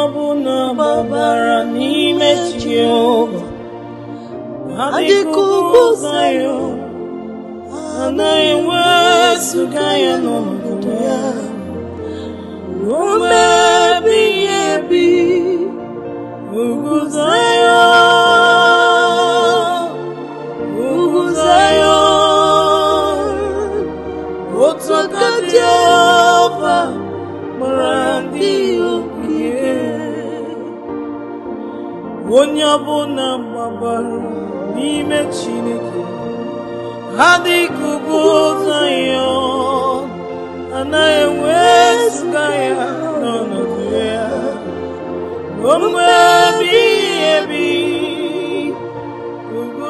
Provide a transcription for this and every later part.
ọbụla gbabara n'ime Jehova adịka ugwu Zayọn, anaghị ewezụga ya n'ọnọdụ ya ruo mgbe ebighị ebi. Ugwu Zayọn, ugwu Zayọn, otu aka Jehova gbara ndị ogige. Onye ọbụla gbabara n'ime Chineke adịka ugwu Zayọn, anaghị ewezụga ya n'ọnọdụ ya ruo mgbe ebighị ebi. Ugwu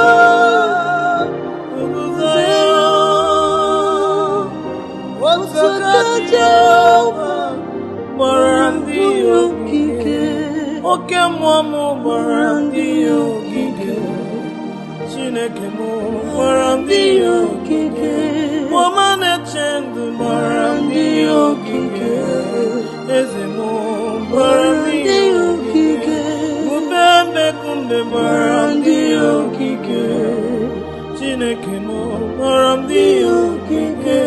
Zayọn, ugwu Zayọn, otu aka Jehova gbara ndị ogige. Oke mmụọ m gbara ndị ogige, Chineke m gbara ndị ogige, ọma na-eche ndụ gbara ndị ogige, eze m gbara ndị ogige, ube mbekumbe gbara ndị ogige, Chineke m gbara ndị ogige.